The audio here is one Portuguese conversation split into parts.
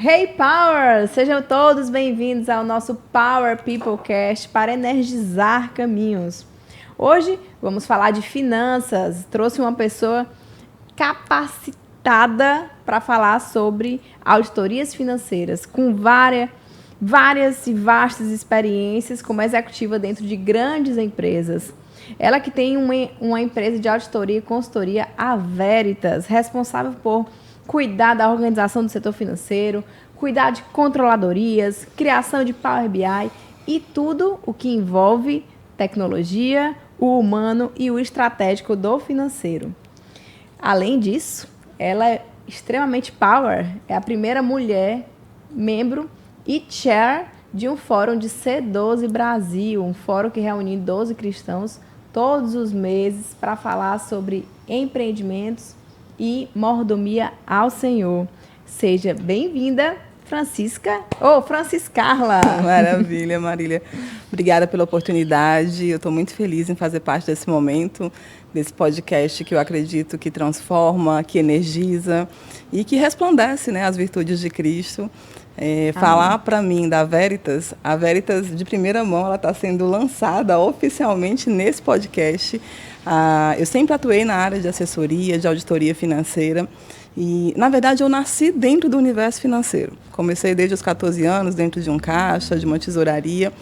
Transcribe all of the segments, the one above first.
Hey Power! Sejam todos bem-vindos ao nosso Power Peoplecast para energizar caminhos. Hoje vamos falar de finanças. Trouxe uma pessoa capacitada para falar sobre auditorias financeiras, com várias e vastas experiências como executiva dentro de grandes empresas. Ela que tem uma empresa de auditoria e consultoria, a Veritas, responsável por cuidar da organização do setor financeiro, cuidar de controladorias, criação de Power BI e tudo o que envolve tecnologia, o humano e o estratégico do financeiro. Além disso, ela é extremamente power, é a primeira mulher membro e chair de um fórum de C12 Brasil, um fórum que reúne 12 cristãos todos os meses para falar sobre empreendimentos e mordomia ao Senhor. Seja bem-vinda, Franciscarla. Maravilha, Marília. Obrigada pela oportunidade. Eu estou muito feliz em fazer parte desse momento, desse podcast que eu acredito que transforma, que energiza e que resplandece, né, as virtudes de Cristo. Falar para mim da Veritas, a Veritas de primeira mão, ela está sendo lançada oficialmente nesse podcast. Eu sempre atuei na área de assessoria, de auditoria financeira e, na verdade, eu nasci dentro do universo financeiro. Comecei desde os 14 anos dentro de um caixa, de uma tesouraria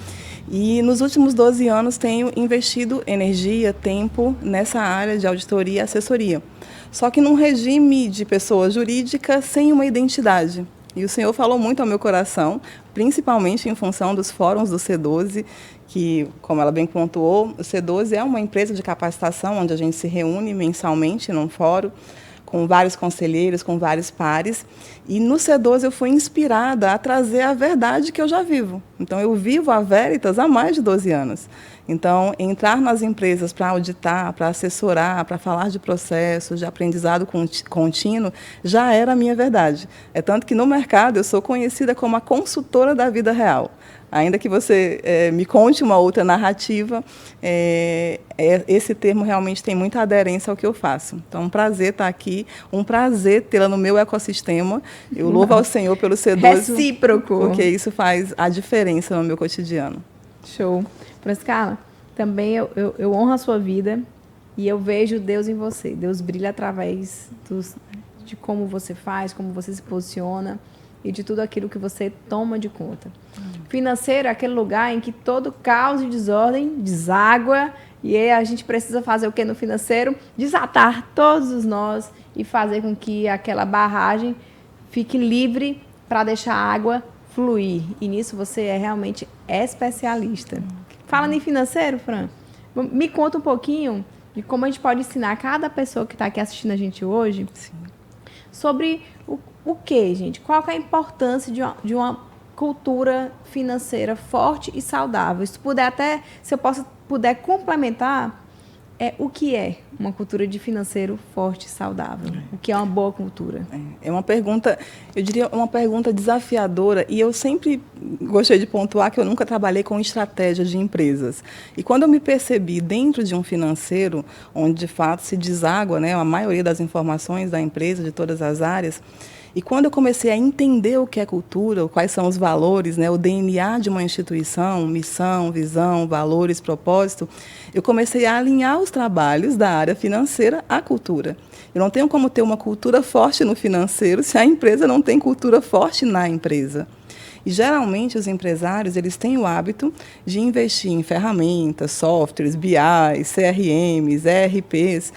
e nos últimos 12 anos tenho investido energia, tempo nessa área de auditoria e assessoria. Só que num regime de pessoa jurídica sem uma identidade. E o Senhor falou muito ao meu coração, principalmente em função dos fóruns do C12, que, como ela bem pontuou, o C12 é uma empresa de capacitação onde a gente se reúne mensalmente num fórum, com vários conselheiros, com vários pares. E no C12 eu fui inspirada a trazer a verdade que eu já vivo. Então, eu vivo a Veritas há mais de 12 anos. Então, entrar nas empresas para auditar, para assessorar, para falar de processos, de aprendizado contínuo, já era a minha verdade. É tanto que no mercado eu sou conhecida como a consultora da vida real. Ainda que você me conte uma outra narrativa, esse termo realmente tem muita aderência ao que eu faço. Então, um prazer estar aqui, um prazer tê-la no meu ecossistema. Eu louvo ao Senhor pelo C12. Recíproco. Porque isso faz a diferença no meu cotidiano. Show. Franciscarla, também eu honro a sua vida e eu vejo Deus em você. Deus brilha através de como você faz, como você se posiciona e de tudo aquilo que você toma de conta. Financeiro é aquele lugar em que todo caos e desordem deságua e aí a gente precisa fazer o que no financeiro? Desatar todos os nós e fazer com que aquela barragem fique livre para deixar a água fluir. E nisso você é realmente especialista. Falando em financeiro, Fran, me conta um pouquinho de como a gente pode ensinar cada pessoa que está aqui assistindo a gente hoje. Sim. Sobre o que, gente? Qual que é a importância de uma cultura financeira forte e saudável? Se eu puder complementar, o que é uma cultura de financeiro forte e saudável? O que é uma boa cultura? É uma pergunta, eu diria, uma pergunta desafiadora, e eu sempre gostei de pontuar que eu nunca trabalhei com estratégia de empresas. E quando eu me percebi dentro de um financeiro, onde de fato se deságua, né, a maioria das informações da empresa, de todas as áreas, e quando eu comecei a entender o que é cultura, quais são os valores, né, o DNA de uma instituição, missão, visão, valores, propósito, eu comecei a alinhar os trabalhos da área financeira à cultura. Eu não tenho como ter uma cultura forte no financeiro se a empresa não tem cultura forte na empresa. E, geralmente, os empresários eles têm o hábito de investir em ferramentas, softwares, BI, CRMs, ERPs,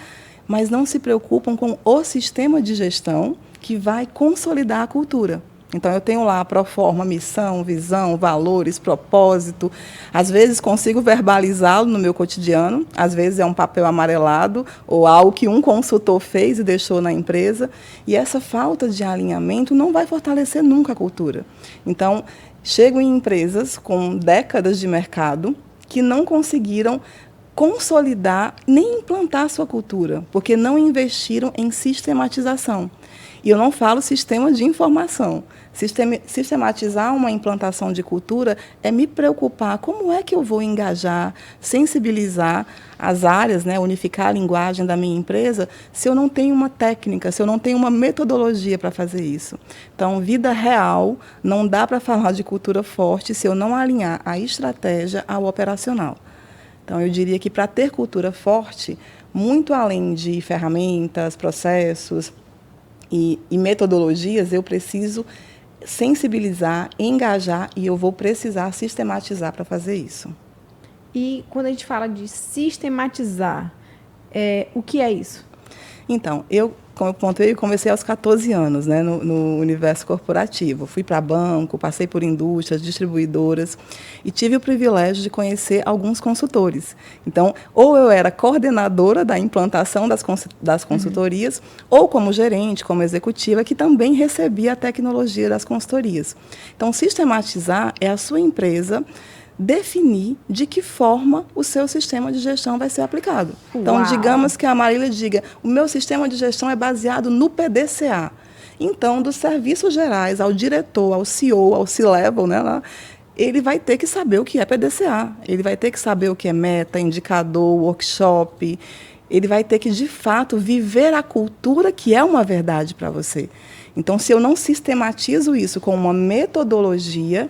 mas não se preocupam com o sistema de gestão que vai consolidar a cultura. Então, eu tenho lá a proforma, missão, visão, valores, propósito. Às vezes, consigo verbalizá-lo no meu cotidiano. Às vezes, é um papel amarelado ou algo que um consultor fez e deixou na empresa. E essa falta de alinhamento não vai fortalecer nunca a cultura. Então, chego em empresas com décadas de mercado que não conseguiram consolidar nem implantar a sua cultura, porque não investiram em sistematização. E eu não falo sistema de informação. Sistematizar uma implantação de cultura é me preocupar como é que eu vou engajar, sensibilizar as áreas, né, unificar a linguagem da minha empresa, se eu não tenho uma técnica, se eu não tenho uma metodologia para fazer isso. Então, vida real, não dá para falar de cultura forte se eu não alinhar a estratégia ao operacional. Então, eu diria que para ter cultura forte, muito além de ferramentas, processos e metodologias, eu preciso sensibilizar, engajar e eu vou precisar sistematizar para fazer isso. E quando a gente fala de sistematizar, o que é isso? Então, como eu contei, eu comecei aos 14 anos, né, no universo corporativo. Fui para banco, passei por indústrias, distribuidoras e tive o privilégio de conhecer alguns consultores. Então, ou eu era coordenadora da implantação das consultorias, ou como gerente, como executiva, que também recebia a tecnologia das consultorias. Então, sistematizar é a sua empresa definir de que forma o seu sistema de gestão vai ser aplicado. Então, Uau. digamos que a Marília diga, o meu sistema de gestão é baseado no PDCA. Então, dos serviços gerais ao diretor, ao CEO, ao C-Level, né, ele vai ter que saber o que é PDCA, ele vai ter que saber o que é meta, indicador, workshop, ele vai ter que, de fato, viver a cultura que é uma verdade para você. Então, se eu não sistematizo isso com uma metodologia,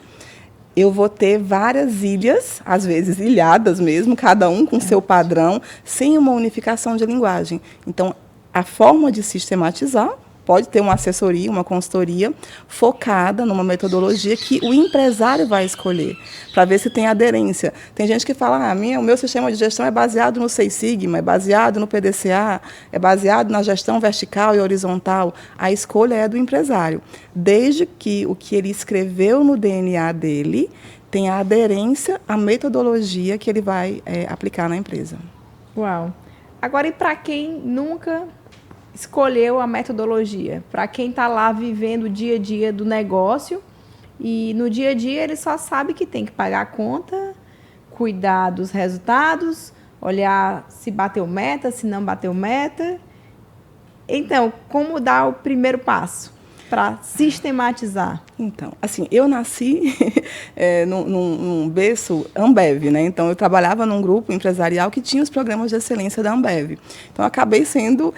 eu vou ter várias ilhas, às vezes ilhadas mesmo, cada um com seu padrão, sem uma unificação de linguagem. Então, a forma de sistematizar pode ter uma assessoria, uma consultoria focada numa metodologia que o empresário vai escolher, para ver se tem aderência. Tem gente que fala, o meu sistema de gestão é baseado no Seis Sigma, é baseado no PDCA, é baseado na gestão vertical e horizontal. A escolha é do empresário, desde que o que ele escreveu no DNA dele tenha aderência à metodologia que ele vai aplicar na empresa. Uau! Agora, e para quem nunca escolheu a metodologia? Para quem está lá vivendo o dia a dia do negócio e no dia a dia ele só sabe que tem que pagar a conta, cuidar dos resultados, olhar se bateu meta, se não bateu meta. Então, como dar o primeiro passo para sistematizar? Então, assim, eu nasci num berço Ambev, né? Então, eu trabalhava num grupo empresarial que tinha os programas de excelência da Ambev. Então, eu acabei sendo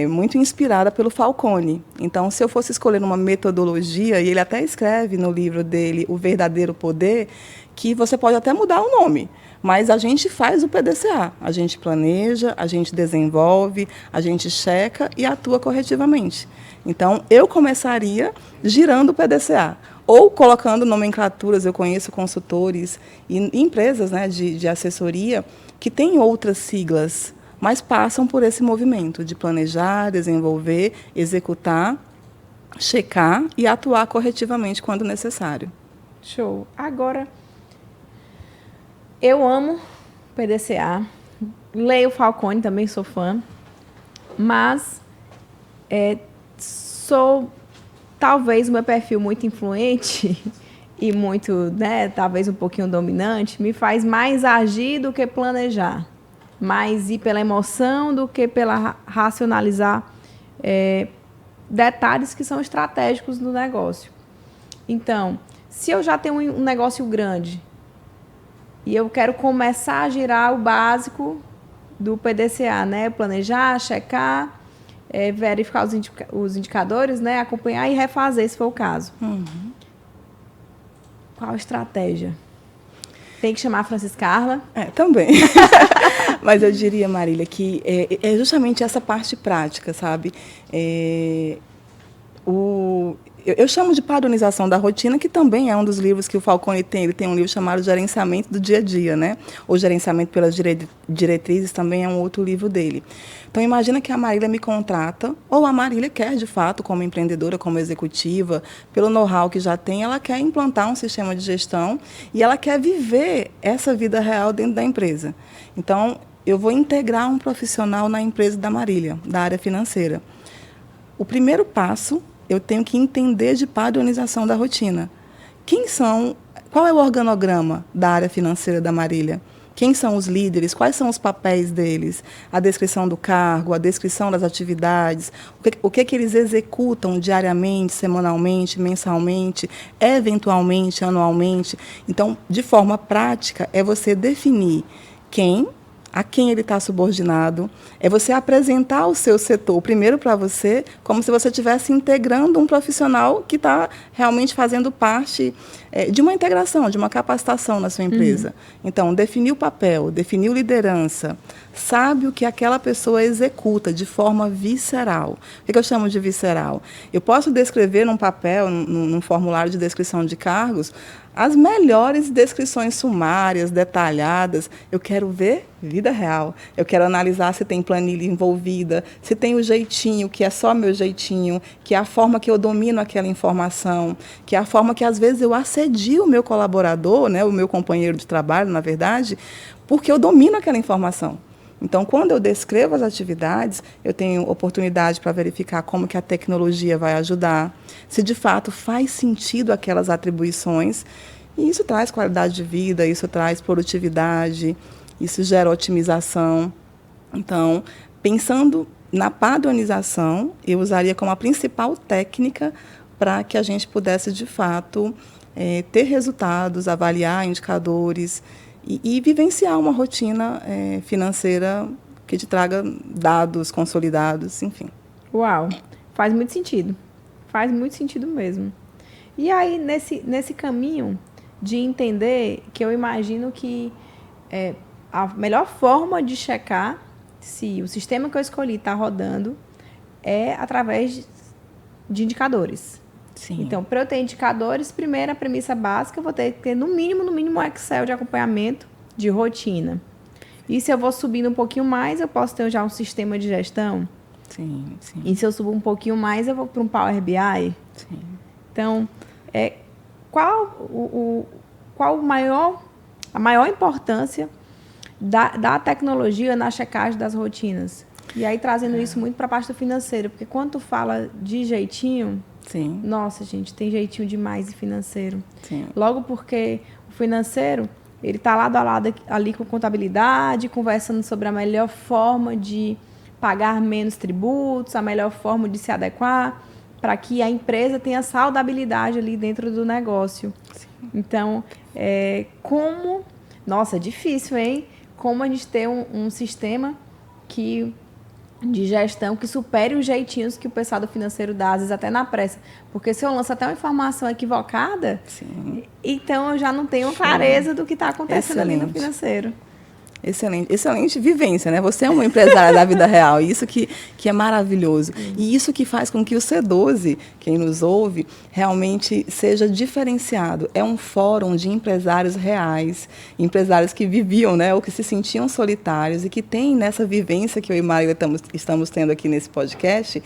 muito inspirada pelo Falcone. Então, se eu fosse escolher uma metodologia, e ele até escreve no livro dele, O Verdadeiro Poder, que você pode até mudar o nome, mas a gente faz o PDCA. A gente planeja, a gente desenvolve, a gente checa e atua corretivamente. Então, eu começaria girando o PDCA, ou colocando nomenclaturas. Eu conheço consultores e empresas, né, de assessoria que têm outras siglas, mas passam por esse movimento de planejar, desenvolver, executar, checar e atuar corretivamente quando necessário. Show. Agora, eu amo PDCA, leio Falcone, também sou fã, mas sou, talvez, o meu perfil muito influente e muito, né, talvez um pouquinho dominante, me faz mais agir do que planejar, mais ir pela emoção do que pela racionalizar detalhes que são estratégicos no negócio. Então, se eu já tenho um negócio grande e eu quero começar a girar o básico do PDCA, né, planejar, checar, verificar os indicadores, né, acompanhar e refazer, se for o caso. Qual a estratégia? Tem que chamar a Francis Carla? Também. Mas eu diria, Marília, que é justamente essa parte prática, sabe? Eu chamo de padronização da rotina, que também é um dos livros que o Falcone tem. Ele tem um livro chamado Gerenciamento do Dia a Dia, né? Ou Gerenciamento pelas Diretrizes, também é um outro livro dele. Então, imagina que a Marília me contrata, ou a Marília quer, de fato, como empreendedora, como executiva, pelo know-how que já tem, ela quer implantar um sistema de gestão e ela quer viver essa vida real dentro da empresa. Então, eu vou integrar um profissional na empresa da Marília, da área financeira. O primeiro passo, eu tenho que entender de padronização da rotina. Qual é o organograma da área financeira da Marília? quem são os líderes, quais são os papéis deles, a descrição do cargo, a descrição das atividades, o que eles executam diariamente, semanalmente, mensalmente, eventualmente, anualmente. Então, de forma prática, é você definir a quem ele está subordinado, é você apresentar o seu setor, primeiro para você, como se você estivesse integrando um profissional que está realmente fazendo parte de uma integração, de uma capacitação na sua empresa. Então, definir o papel, definir liderança, sabe o que aquela pessoa executa de forma visceral. O que eu chamo de visceral? Eu posso descrever num papel, num formulário de descrição de cargos, as melhores descrições sumárias, detalhadas. Eu quero ver vida real. Eu quero analisar se tem planilha envolvida, se tem o jeitinho, que é só meu jeitinho, que é a forma que eu domino aquela informação, que é a forma que, às vezes, eu assedio o meu colaborador, né, o meu companheiro de trabalho, na verdade, porque eu domino aquela informação. Então, quando eu descrevo as atividades, eu tenho oportunidade para verificar como que a tecnologia vai ajudar, se de fato faz sentido aquelas atribuições, e isso traz qualidade de vida, isso traz produtividade, isso gera otimização. Então, pensando na padronização, eu usaria como a principal técnica para que a gente pudesse, de fato, ter resultados, avaliar indicadores, e vivenciar uma rotina financeira que te traga dados consolidados, enfim. Uau, faz muito sentido. Faz muito sentido mesmo. E aí, nesse caminho de entender, que eu imagino que a melhor forma de checar se o sistema que eu escolhi está rodando é através de indicadores. Sim. Então, para eu ter indicadores, primeiro, a premissa básica, eu vou ter que ter, no mínimo, um Excel de acompanhamento de rotina. E se eu vou subindo um pouquinho mais, eu posso ter já um sistema de gestão? Sim, sim. E se eu subo um pouquinho mais, eu vou para um Power BI? Sim. Então, qual a maior importância da tecnologia na checagem das rotinas? E aí, trazendo isso muito para a parte do financeiro, porque quando tu fala de jeitinho... Sim. Nossa, gente, tem jeitinho demais de financeiro. Sim. Logo porque o financeiro, ele está lado a lado ali com contabilidade, conversando sobre a melhor forma de pagar menos tributos, a melhor forma de se adequar para que a empresa tenha saudabilidade ali dentro do negócio. Sim. Então, Nossa, é difícil, hein? Como a gente ter um sistema de gestão que supere os jeitinhos que o pessoal do financeiro dá, às vezes até na pressa. Porque se eu lanço até uma informação equivocada, sim, então eu já não tenho clareza do que está acontecendo ali no financeiro. Excelente vivência, né? Você é uma empresária da vida real, isso que é maravilhoso. E isso que faz com que o C12, quem nos ouve, realmente seja diferenciado. É um fórum de empresários reais, empresários que viviam, né, ou que se sentiam solitários e que têm nessa vivência que eu e Marília estamos tendo aqui nesse podcast,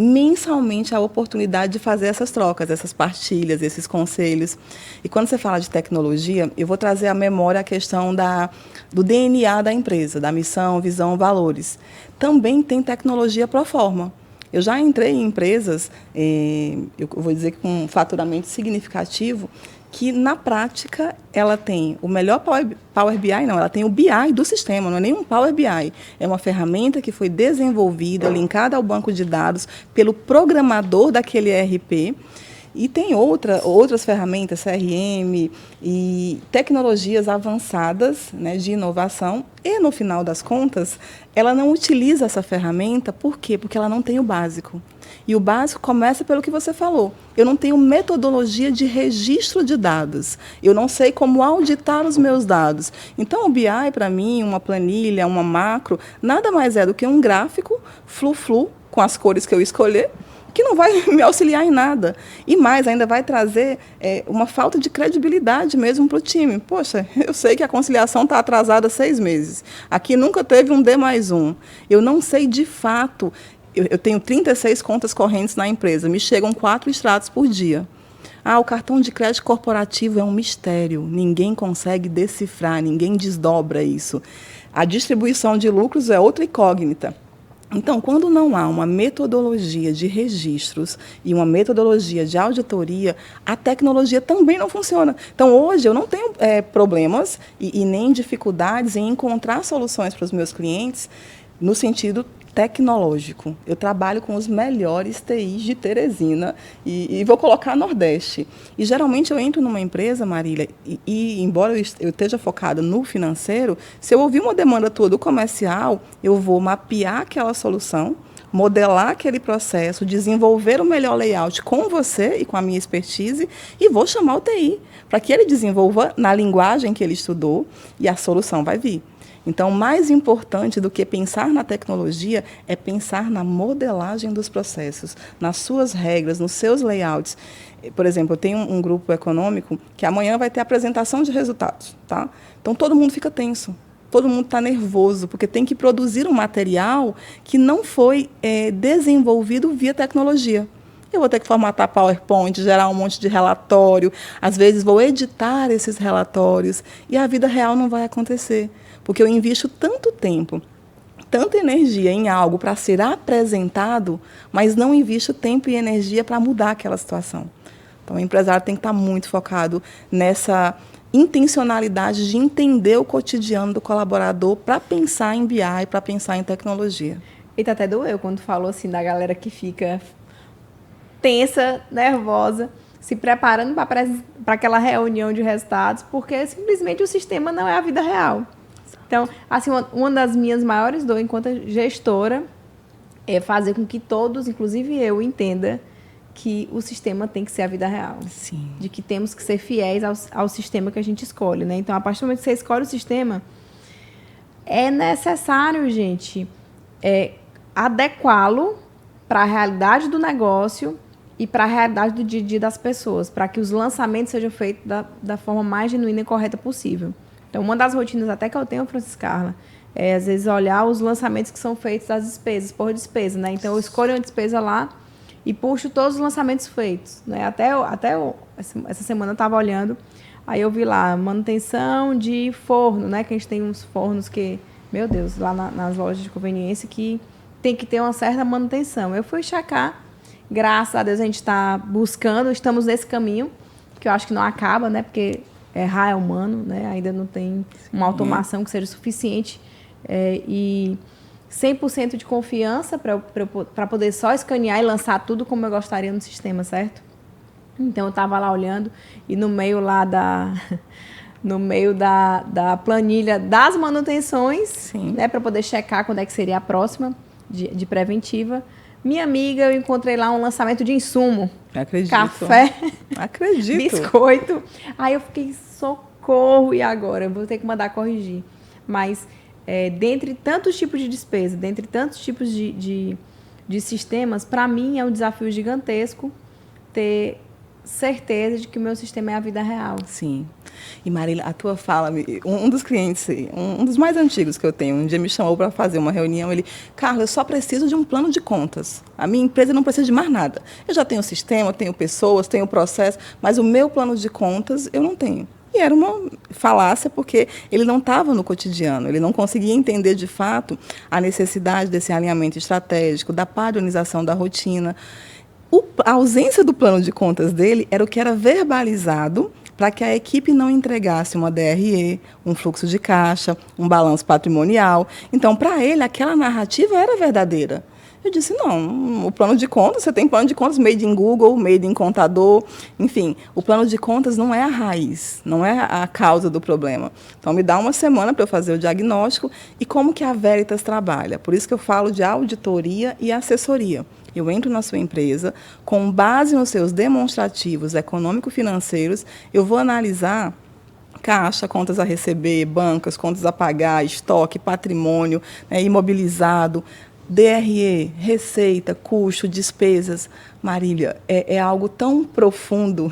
mensalmente a oportunidade de fazer essas trocas, essas partilhas, esses conselhos. E quando você fala de tecnologia, eu vou trazer à memória a questão do DNA da empresa, da missão, visão, valores. Também tem tecnologia pro forma. Eu já entrei em empresas, eu vou dizer que com um faturamento significativo, que, na prática, ela tem o melhor Power BI, não, ela tem o BI do sistema, não é nem um Power BI. É uma ferramenta que foi desenvolvida, linkada ao banco de dados pelo programador daquele ERP, e tem outras ferramentas, CRM e tecnologias avançadas, né, de inovação, e, no final das contas, ela não utiliza essa ferramenta, por quê? Porque ela não tem o básico. E o básico começa pelo que você falou. Eu não tenho metodologia de registro de dados. Eu não sei como auditar os meus dados. Então, o BI, para mim, uma planilha, uma macro, nada mais é do que um gráfico flu-flu, com as cores que eu escolher, que não vai me auxiliar em nada. E mais, ainda vai trazer uma falta de credibilidade mesmo para o time. Poxa, eu sei que a conciliação está atrasada 6 meses. Aqui nunca teve um D+1. Eu não sei de fato... Eu tenho 36 contas correntes na empresa, me chegam 4 extratos por dia. O cartão de crédito corporativo é um mistério, ninguém consegue decifrar, ninguém desdobra isso. A distribuição de lucros é outra incógnita. Então, quando não há uma metodologia de registros e uma metodologia de auditoria, a tecnologia também não funciona. Então, hoje, eu não tenho problemas e nem dificuldades em encontrar soluções para os meus clientes no sentido tecnológico. Eu trabalho com os melhores TIs de Teresina e vou colocar Nordeste. E, geralmente, eu entro numa empresa, Marília, embora eu esteja focada no financeiro, se eu ouvir uma demanda tua do comercial, eu vou mapear aquela solução, modelar aquele processo, desenvolver o melhor layout com você e com a minha expertise e vou chamar o TI para que ele desenvolva na linguagem que ele estudou e a solução vai vir. Então, mais importante do que pensar na tecnologia é pensar na modelagem dos processos, nas suas regras, nos seus layouts. Por exemplo, eu tenho um grupo econômico que amanhã vai ter apresentação de resultados, tá? Então, todo mundo fica tenso. Todo mundo está nervoso, porque tem que produzir um material que não foi desenvolvido via tecnologia. Eu vou ter que formatar PowerPoint, gerar um monte de relatório, às vezes vou editar esses relatórios, e a vida real não vai acontecer, porque eu invisto tanto tempo, tanta energia em algo para ser apresentado, mas não invisto tempo e energia para mudar aquela situação. Então, o empresário tem que estar muito focado nessa intencionalidade de entender o cotidiano do colaborador para pensar em BI, para pensar em tecnologia. Eita, até doeu quando falou assim da galera que fica tensa, nervosa, se preparando para aquela reunião de resultados, porque simplesmente o sistema não é a vida real. Então, assim, uma das minhas maiores dores enquanto gestora é fazer com que todos, inclusive eu, entenda que o sistema tem que ser a vida real. Sim. De que temos que ser fiéis ao sistema que a gente escolhe, né? Então, a partir do momento que você escolhe o sistema, é necessário, gente, adequá-lo para a realidade do negócio e para a realidade do dia a dia das pessoas, para que os lançamentos sejam feitos da forma mais genuína e correta possível. Então, uma das rotinas até que eu tenho, Franciscarla, é, às vezes, olhar os lançamentos que são feitos das despesas, por despesa, né? Então, eu escolho uma despesa lá e puxo todos os lançamentos feitos, né? Essa semana eu estava olhando, aí eu vi lá, manutenção de forno, né? Que a gente tem uns fornos que, meu Deus, lá nas lojas de conveniência que tem que ter uma certa manutenção. Eu fui checar, graças a Deus a gente está buscando, estamos nesse caminho, que eu acho que não acaba, né? Porque errar é humano, né? Ainda não tem uma automação que seja suficiente e 100% de confiança para poder só escanear e lançar tudo como eu gostaria no sistema, certo? Então, eu estava lá olhando e no meio lá da planilha das manutenções, né, para poder checar quando é que seria a próxima de preventiva, minha amiga, eu encontrei lá um lançamento de insumo. Acredito. Café. Acredito. Biscoito. Aí eu fiquei, socorro, e agora? Eu vou ter que mandar corrigir. Mas, dentre tantos tipos de despesa, dentre tantos tipos de sistemas, para mim é um desafio gigantesco ter certeza de que o meu sistema é a vida real. Sim. E Marília, a tua fala, um dos clientes, um dos mais antigos que eu tenho, um dia me chamou para fazer uma reunião, ele, Carla, eu só preciso de um plano de contas. A minha empresa não precisa de mais nada. Eu já tenho sistema, tenho pessoas, tenho processo, mas o meu plano de contas eu não tenho. E era uma falácia porque ele não estava no cotidiano, ele não conseguia entender de fato a necessidade desse alinhamento estratégico, da padronização da rotina. A ausência do plano de contas dele era o que era verbalizado para que a equipe não entregasse uma DRE, um fluxo de caixa, um balanço patrimonial. Então, para ele, aquela narrativa era verdadeira. Eu disse, não, o plano de contas, você tem plano de contas made in Google, made in contador, enfim, o plano de contas não é a raiz, não é a causa do problema. Então, me dá uma semana para eu fazer o diagnóstico e como que a Veritas trabalha. Por isso que eu falo de auditoria e assessoria. Eu entro na sua empresa, com base nos seus demonstrativos econômico-financeiros, eu vou analisar caixa, contas a receber, bancas, contas a pagar, estoque, patrimônio, né, imobilizado, DRE, receita, custo, despesas. Marília, é algo tão profundo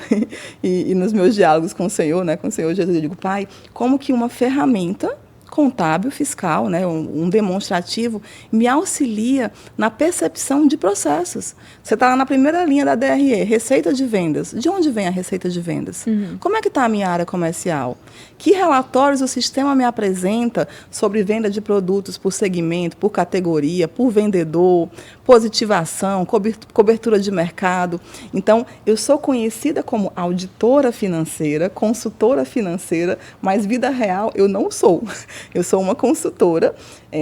e nos meus diálogos com o Senhor, né, com o Senhor Jesus, eu digo, Pai, como que uma ferramenta contábil, fiscal, né, um demonstrativo, me auxilia na percepção de processos. Você está lá na primeira linha da DRE, receita de vendas. De onde vem a receita de vendas? Como é que está a minha área comercial? Que relatórios o sistema me apresenta sobre venda de produtos por segmento, por categoria, por vendedor, positivação, cobertura de mercado? Então, eu sou conhecida como auditora financeira, consultora financeira, mas vida real eu não sou. Eu sou uma consultora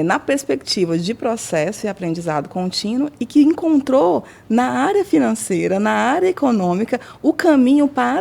na perspectiva de processo e aprendizado contínuo e que encontrou na área financeira, na área econômica, o caminho para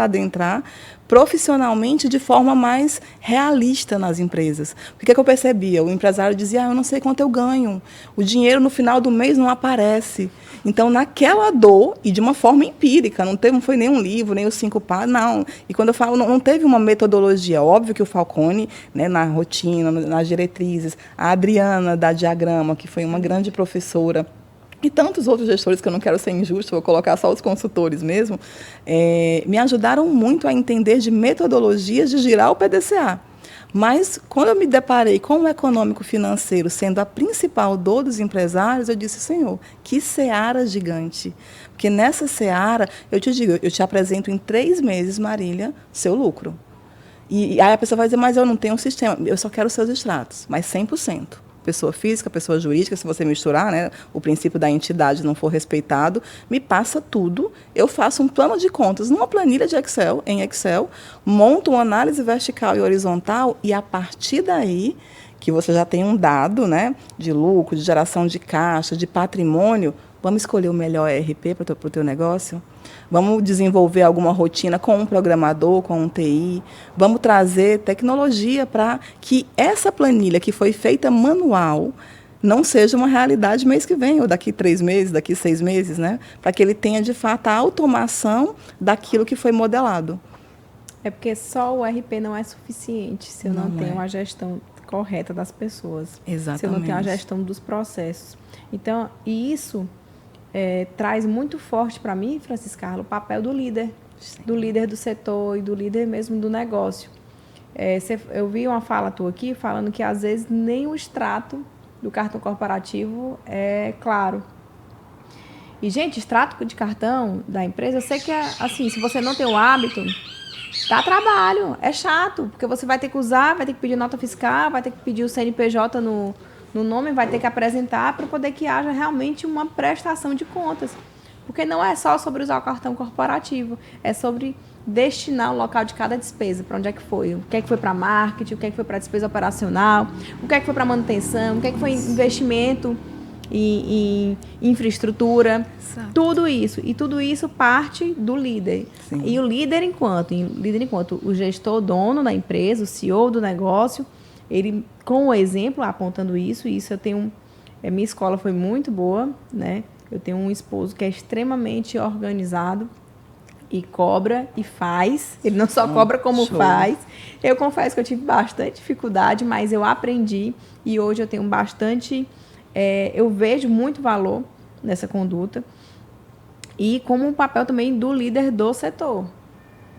adentrar profissionalmente de forma mais realista nas empresas. O que eu percebia? O empresário dizia, eu não sei quanto eu ganho, o dinheiro no final do mês não aparece. Então, naquela dor, e de uma forma empírica, não foi nem um livro, nem os 5 passos, não. E quando eu falo, não teve uma metodologia. Óbvio que o Falcone, né, na rotina, nas diretrizes, a Adriana da Diagrama, que foi uma grande professora, e tantos outros gestores, que eu não quero ser injusto, vou colocar só os consultores mesmo, me ajudaram muito a entender de metodologias de girar o PDCA. Mas, quando eu me deparei com o econômico financeiro sendo a principal dor dos empresários, eu disse, Senhor, que seara gigante. Porque nessa seara, eu te digo, eu te apresento em 3 meses, Marília, seu lucro. E aí a pessoa vai dizer, mas eu não tenho um sistema, eu só quero seus extratos, mas 100%. Pessoa física, pessoa jurídica, se você misturar, né, o princípio da entidade não for respeitado, me passa tudo, eu faço um plano de contas numa planilha de Excel, em Excel, monto uma análise vertical e horizontal e, a partir daí, que você já tem um dado, né, de lucro, de geração de caixa, de patrimônio, vamos escolher o melhor ERP para o teu negócio? Vamos desenvolver alguma rotina com um programador, com um TI. Vamos trazer tecnologia para que essa planilha que foi feita manual não seja uma realidade mês que vem, ou daqui 3 meses, daqui 6 meses, né? Para que ele tenha, de fato, a automação daquilo que foi modelado. É porque só o RP não é suficiente se eu não tenho uma gestão correta das pessoas. Exatamente. Se eu não tenho a gestão dos processos. Então, e isso traz muito forte para mim, Francisca, o papel do líder. Sim. Do líder do setor e do líder mesmo do negócio. Eu vi uma fala tua aqui falando que, às vezes, nem o extrato do cartão corporativo é claro. E, gente, extrato de cartão da empresa, eu sei que, assim, se você não tem o hábito, dá trabalho, é chato, porque você vai ter que usar, vai ter que pedir nota fiscal, vai ter que pedir o CNPJ no nome, vai ter que apresentar para poder que haja realmente uma prestação de contas. Porque não é só sobre usar o cartão corporativo, é sobre destinar o local de cada despesa, para onde é que foi. O que é que foi para marketing, o que é que foi para despesa operacional, o que é que foi para manutenção, o que é que foi investimento em infraestrutura, exato. Tudo isso. E tudo isso parte do líder. Sim. E o líder enquanto o gestor, dono da empresa, o CEO do negócio, ele, com o exemplo, apontando isso eu tenho... minha escola foi muito boa, né? Eu tenho um esposo que é extremamente organizado e cobra e faz. Ele não só cobra como show. Faz. Eu confesso que eu tive bastante dificuldade, mas eu aprendi e hoje eu tenho bastante... eu vejo muito valor nessa conduta e como um papel também do líder do setor.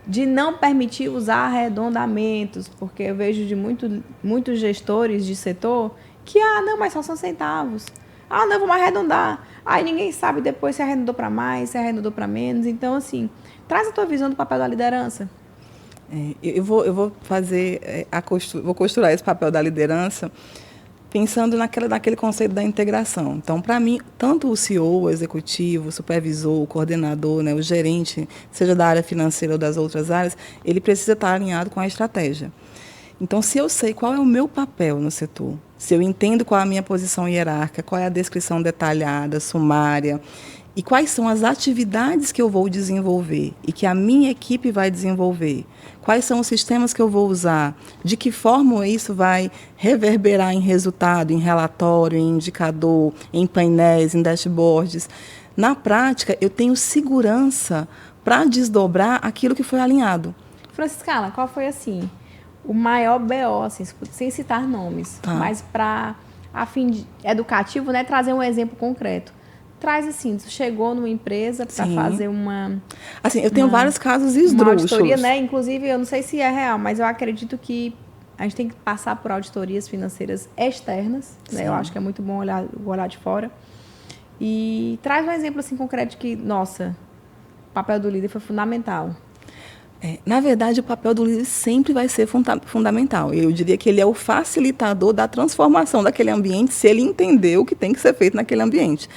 De não permitir usar arredondamentos, porque eu vejo de muitos gestores de setor que, não, mas só são centavos. Não, vamos arredondar. Aí ninguém sabe depois se arredondou para mais, se arredondou para menos. Então, assim, traz a tua visão do papel da liderança. Eu vou fazer, vou costurar esse papel da liderança pensando naquele conceito da integração. Então, para mim, tanto o CEO, o executivo, o supervisor, o coordenador, né, o gerente, seja da área financeira ou das outras áreas, ele precisa estar alinhado com a estratégia. Então, se eu sei qual é o meu papel no setor, se eu entendo qual é a minha posição hierárquica, qual é a descrição detalhada, sumária, e quais são as atividades que eu vou desenvolver e que a minha equipe vai desenvolver, quais são os sistemas que eu vou usar, de que forma isso vai reverberar em resultado, em relatório, em indicador, em painéis, em dashboards. Na prática, eu tenho segurança para desdobrar aquilo que foi alinhado. Francisca, qual foi, assim, o maior BO, assim, sem citar nomes, mas para, a fim educativo, né, trazer um exemplo concreto? Traz assim, chegou numa empresa para fazer uma... Assim, eu tenho vários casos esdrúxulos. Uma auditoria, né? Inclusive, eu não sei se é real, mas eu acredito que a gente tem que passar por auditorias financeiras externas, né? Eu acho que é muito bom olhar de fora. E traz um exemplo assim concreto de que, nossa, o papel do líder foi fundamental. Na verdade, o papel do líder sempre vai ser fundamental. Eu diria que ele é o facilitador da transformação daquele ambiente, se ele entender o que tem que ser feito naquele ambiente.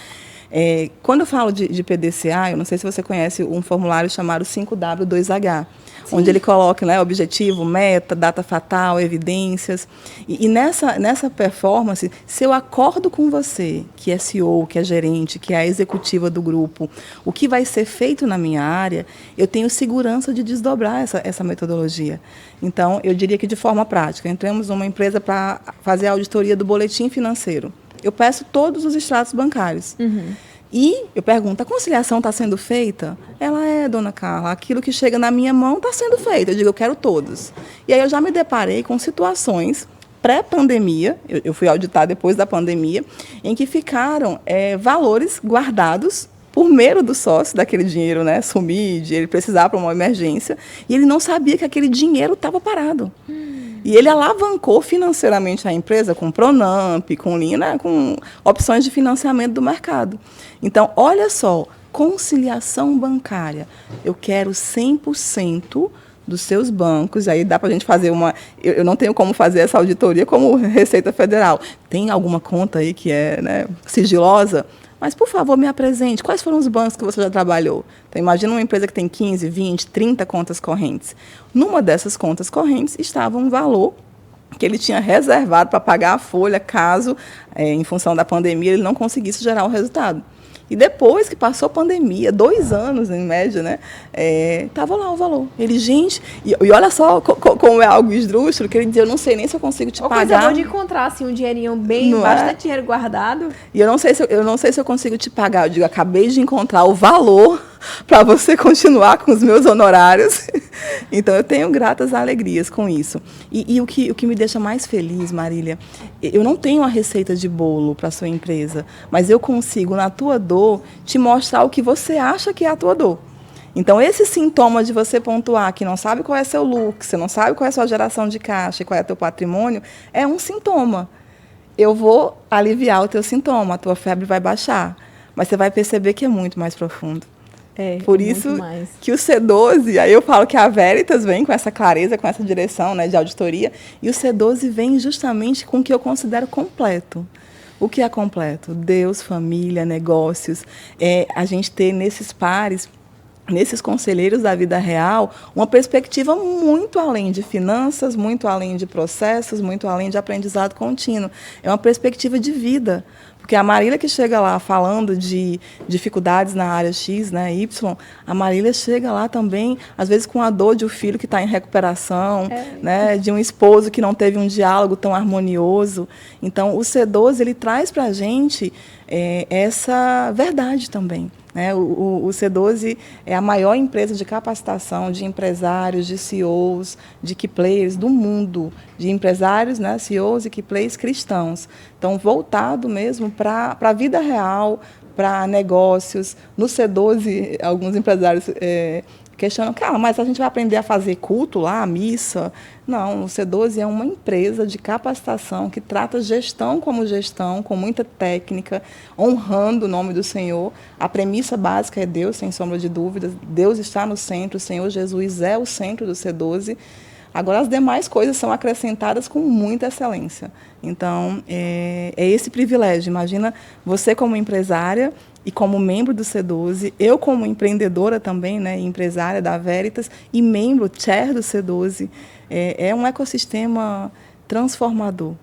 Quando eu falo de PDCA, eu não sei se você conhece um formulário chamado 5W2H, Sim. onde ele coloca, né, objetivo, meta, data fatal, evidências. E nessa performance, se eu acordo com você, que é CEO, que é gerente, que é a executiva do grupo, o que vai ser feito na minha área, eu tenho segurança de desdobrar essa metodologia. Então, eu diria que de forma prática, entramos numa empresa para fazer a auditoria do boletim financeiro. Eu peço todos os extratos bancários. Uhum. E eu pergunto, a conciliação está sendo feita? Ela dona Carla, aquilo que chega na minha mão está sendo feito. Eu digo, eu quero todos. E aí eu já me deparei com situações pré-pandemia, eu fui auditar depois da pandemia, em que ficaram valores guardados por medo do sócio, daquele dinheiro, né, sumir, de ele precisar para uma emergência, e ele não sabia que aquele dinheiro estava parado. E ele alavancou financeiramente a empresa com Pronamp, com linha, né, com opções de financiamento do mercado. Então, olha só, conciliação bancária. Eu quero 100% dos seus bancos, aí dá para a gente fazer uma... Eu não tenho como fazer essa auditoria como Receita Federal. Tem alguma conta aí que é, né, sigilosa? Mas, por favor, me apresente. Quais foram os bancos que você já trabalhou? Então, imagina uma empresa que tem 15, 20, 30 contas correntes. Numa dessas contas correntes estava um valor que ele tinha reservado para pagar a folha, caso, em função da pandemia, ele não conseguisse gerar o resultado. E depois que passou a pandemia, 2 anos em média, né, estava lá o valor. Ele, gente, e olha só como é algo esdrúxulo, que ele dizia, eu não sei nem se eu consigo te pagar. Coisa boa de encontrar assim, um dinheirinho bem, bastante dinheiro guardado. E eu não sei se eu consigo te pagar. Eu digo, acabei de encontrar o valor para você continuar com os meus honorários. Então, eu tenho gratas alegrias com isso. E o que me deixa mais feliz, Marília, eu não tenho a receita de bolo para a sua empresa, mas eu consigo, na tua dor, te mostrar o que você acha que é a tua dor. Então, esse sintoma de você pontuar que não sabe qual é seu lucro, você não sabe qual é a sua geração de caixa e qual é o teu patrimônio, é um sintoma. Eu vou aliviar o teu sintoma, a tua febre vai baixar, mas você vai perceber que é muito mais profundo. Por isso que o C12, aí eu falo que a Veritas vem com essa clareza, com essa direção, né, de auditoria, e o C12 vem justamente com o que eu considero completo. O que é completo? Deus, família, negócios. A gente ter nesses pares, nesses conselheiros da vida real, uma perspectiva muito além de finanças, muito além de processos, muito além de aprendizado contínuo. É uma perspectiva de vida. Porque a Marília que chega lá falando de dificuldades na área X, né, Y, a Marília chega lá também, às vezes com a dor de um filho que está em recuperação, né, de um esposo que não teve um diálogo tão harmonioso. Então, o C12 ele traz para a gente essa verdade também. O C12 é a maior empresa de capacitação de empresários, de CEOs, de key players do mundo, de empresários, né, CEOs e key players cristãos. Então, voltado mesmo para a vida real, para negócios. No C12, alguns empresários questionam, cara, mas a gente vai aprender a fazer culto lá, a missa? Não, o C12 é uma empresa de capacitação que trata gestão, com muita técnica, honrando o nome do Senhor. A premissa básica é Deus, sem sombra de dúvidas. Deus está no centro, o Senhor Jesus é o centro do C12. Agora, as demais coisas são acrescentadas com muita excelência. Então, é esse privilégio. Imagina você como empresária e como membro do C12, eu como empreendedora também, né, empresária da Veritas e membro, chair do C12. É um ecossistema transformador.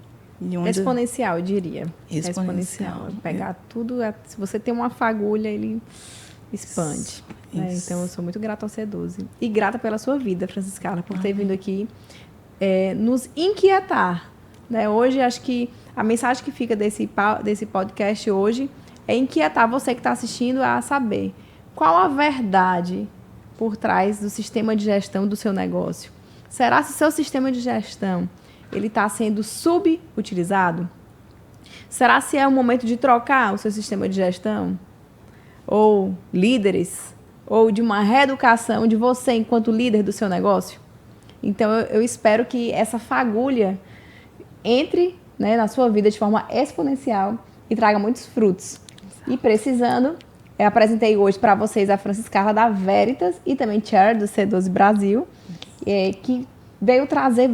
Exponencial, eu diria. Exponencial. Pegar tudo, se você tem uma fagulha, ele expande. Né? Então, eu sou muito grata ao C12. E grata pela sua vida, Franciscala, por ter vindo aqui nos inquietar. Né? Hoje, acho que a mensagem que fica desse podcast hoje é inquietar você que está assistindo a saber qual a verdade por trás do sistema de gestão do seu negócio. Será que o seu sistema de gestão ele está sendo subutilizado? Será se é o momento de trocar o seu sistema de gestão? Ou líderes? Ou de uma reeducação de você enquanto líder do seu negócio? Então, eu espero que essa fagulha entre, né, na sua vida de forma exponencial e traga muitos frutos. E precisando, eu apresentei hoje para vocês a Francis Carla da Veritas e também Chair do C12 Brasil, que veio trazer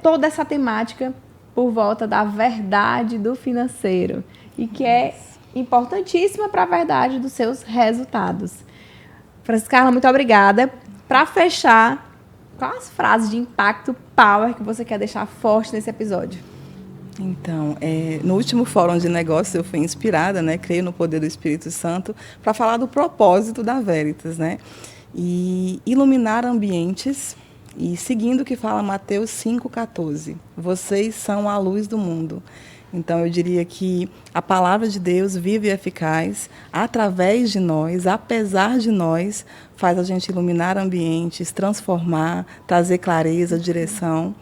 toda essa temática por volta da verdade do financeiro e que é importantíssima para a verdade dos seus resultados. Francis Carla, muito obrigada. Para fechar, quais as frases de impacto, power que você quer deixar forte nesse episódio? Então, no último Fórum de Negócios eu fui inspirada, né, creio no poder do Espírito Santo, para falar do propósito da Veritas, né, e iluminar ambientes, e seguindo o que fala Mateus 5,14, vocês são a luz do mundo. Então, eu diria que a palavra de Deus viva e eficaz, através de nós, apesar de nós, faz a gente iluminar ambientes, transformar, trazer clareza, direção.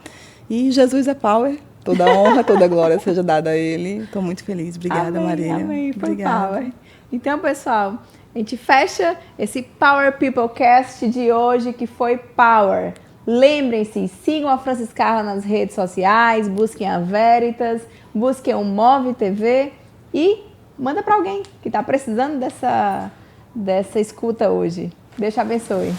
E Jesus é power. Toda honra, toda glória seja dada a Ele. Estou muito feliz. Obrigada, amém, Marília. Amém, foi Obrigada. Power. Então, pessoal, a gente fecha esse Power People Cast de hoje, que foi Power. Lembrem-se, sigam a Francis Carla nas redes sociais, busquem a Veritas, busquem o Move TV e manda para alguém que está precisando dessa escuta hoje. Deus te abençoe.